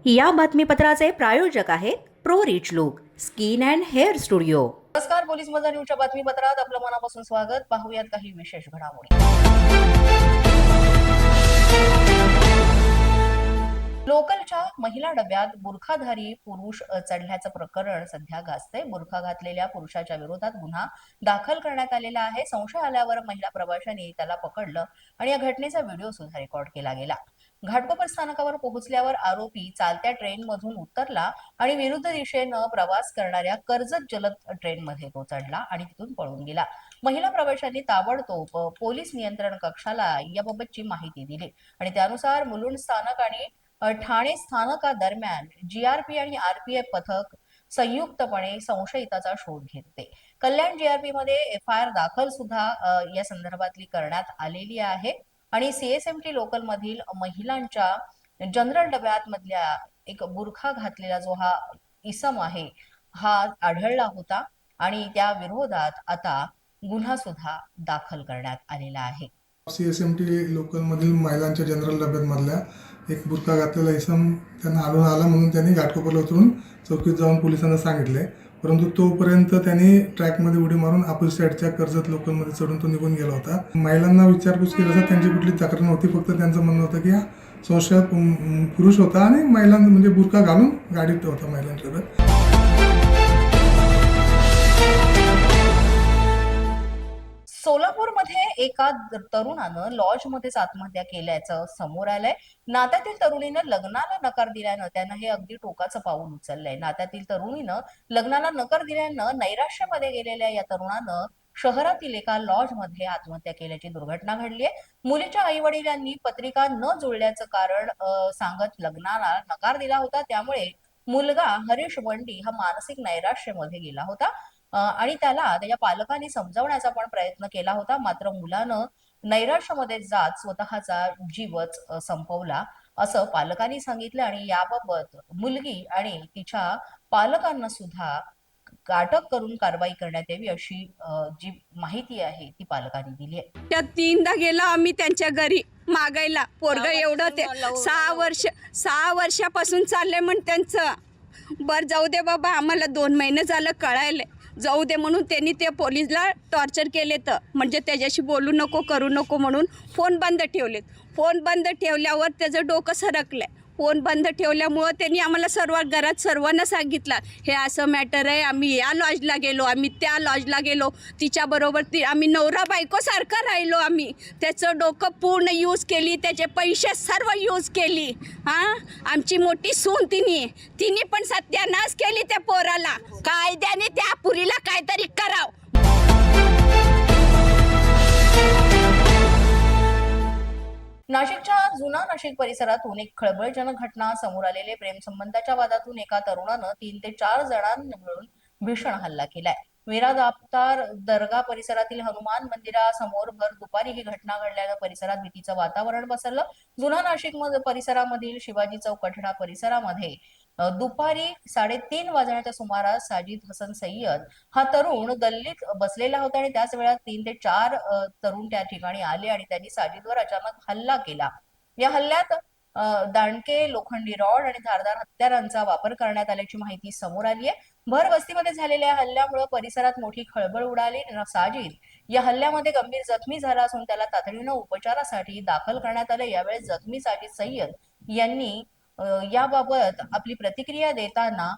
या बातमीपत्राचे प्रायोजक आहेत pro rich look skin and hair studio. नमस्कार, पोलीस मजा न्यूजच्या बातमीपत्रात आपलं मनापासून स्वागत। पाहूयात काही विशेष घडामोडी। लोकलच्या महिला डब्यात बुरखाधारी पुरुष चढल्याचं प्रकरण सध्या गाजतंय। बुरखा घातलेल्या पुरुषाच्या विरोधात गुन्हा दाखल करण्यात आलेला आहे। संशय आल्यावर महिला प्रवाशांनी त्याला पकडलं आणि या घटनेचा व्हिडिओ सुद्धा रेकॉर्ड केला गेला। घाटकोपर स्थानकावर पोहोचल्यावर आरोपी चालत्या ट्रेनमधून उतरला आणि विरुद्ध दिशेनं प्रवास करणाऱ्या कर्जत जलद ट्रेनमध्ये तो चढला आणि तिथून पळून गेला। महिला प्रवाशांनी ताबडतोब पोलीस नियंत्रण कक्षाला याबाबतची माहिती दिली आणि त्यानुसार मुलुंड स्थानक आणि ठाणे स्थानकादरम्यान जीआरपी आणि आरपीएफ पथक संयुक्तपणे संशयिताचा शोध घेत होते। कल्याण जीआरपी मध्ये एफआयआर दाखल सुद्धा या संदर्भातली करण्यात आलेली आहे आणि सीएसएमटी लोकल मधील महिलांच्या जनरल डब्यात मधल्या एक बुरखा घातलेला जो हा इसम आहे हा आढळला होता आणि त्या विरोधात आता गुन्हा सुद्धा दाखल करण्यात आलेला आहे। सीएसएमटी लोकल मधील महिलांच्या जनरल डब्यात मधल्या एक बुरखा घातलेला इसम त्यांना आढळून आला म्हणून त्यांनी घाटकोपरला उतरून चौकीत जाऊन पोलिसांना सांगितले, परंतु तोपर्यंत त्यांनी ट्रॅकमध्ये उडी मारून अपोजिट साईडच्या कर्जत लोकलमध्ये चढून तो निघून गेला होता। महिलांना विचारपूस केली असता त्यांची कुठली तक्रार नव्हती, फक्त त्यांचं म्हणणं होतं की हा संशयात पुरुष होता आणि महिलांना म्हणजे बुरखा घालून गाडीत होता महिलांसोबत। सोलापूरमध्ये एका तरुणानं लॉजमध्येच आत्महत्या केल्याचं समोर आलंय। नात्यातील तरुणीनं लग्नाला नकार दिल्यानं त्यानं हे अगदी टोकाचं पाऊल उचललंय। नात्यातील तरुणीनं लग्नाला नकार दिल्यानं नैराश्यामध्ये गेलेल्या या तरुणानं शहरातील एका लॉजमध्ये आत्महत्या केल्याची दुर्घटना घडली आहे। मुलीच्या आई वडिलांनी पत्रिका न जुळल्याचं कारण सांगत लग्नाला नकार दिला होता। त्यामुळे मुलगा हरीश वंडी हा मानसिक नैराश्यामध्ये गेला होता आणि त्याला त्याच्या पालकांनी समजावण्याचा पण प्रयत्न केला होता, मात्र मुलानं नैराश्यामध्ये जात स्वतःचा जीवच संपवला असं पालकांनी सांगितलं आणि याबाबत मुलगी आणि तिच्या पालकांना सुद्धा अटक करून कारवाई करण्यात यावी अशी जी माहिती आहे ती पालकांनी दिली आहे। त्या तीनदा गेला आम्ही त्यांच्या घरी मागायला। पोरग एवढं ते 6 वर्षापासून चाललंय म्हण त्यांचं। बर जाऊ दे बाबा, आम्हाला 2 महिने झालं कळायले, जाऊ दे म्हणून त्यांनी ते पोलीसला टॉर्चर केले तर म्हणजे त्याच्याशी बोलू नको करू नको म्हणून फोन बंद ठेवलेत। फोन बंद ठेवल्यावर त्याचं डोकं सरकलंय। फोन बंद ठेवल्यामुळं त्यांनी आम्हाला घरात सर्वांना सांगितलं हे असं मॅटर आहे, आम्ही या लॉजला गेलो, आम्ही त्या लॉजला गेलो, तिच्याबरोबर आम्ही नवरा बायकोसारखं राहिलो। आम्ही त्याचं डोकं पूर्ण यूज केली, त्याचे पैसे सर्व यूज केली। आमची मोठी सून तिने पण सत्यानाश केली त्या पोराला। कायद्याने त्या पुरीला काहीतरी करावं। नाशिकच्या जुना नाशिक परिसरातून एक खळबळजनक घटना समोर आलेले। प्रेमसंबंधाच्या वादातून एका तरुणानं 3 ते 4 जणांना मिळून भीषण हल्ला केलाय। मीरा दाफ्तार दर्गा परिसरातील हनुमान मंदिरासमोर भर दुपारी ही घटना घडल्यानं परिसरात भीतीचं वातावरण पसरलं। जुना नाशिक परिसरामधील शिवाजी चौक कठडा परिसरामध्ये दुपारी 3:30 वाजण्याच्या सुमारास साजिद हसन सय्यद हा तरुण गल्लीत बसलेला होता आणि त्याच वेळात 3 ते 4 तरुण त्या ठिकाणी आले आणि त्यांनी साजिदवर अचानक हल्ला केला। या हल्ल्यात दांडके, लोखंडी रॉड आणि धारदार हत्यारांचा वापर करण्यात आल्याची माहिती समोर आली आहे। भर वस्तीमध्ये झालेल्या हल्ल्यामुळे परिसरात मोठी खळबळ उडाली। साजिद या हल्ल्यामध्ये गंभीर जखमी झाला असून त्याला तातडीनं उपचारासाठी दाखल करण्यात आले। यावेळी जखमी साजिद सय्यद यांनी याबाबत आपली प्रतिक्रिया देताना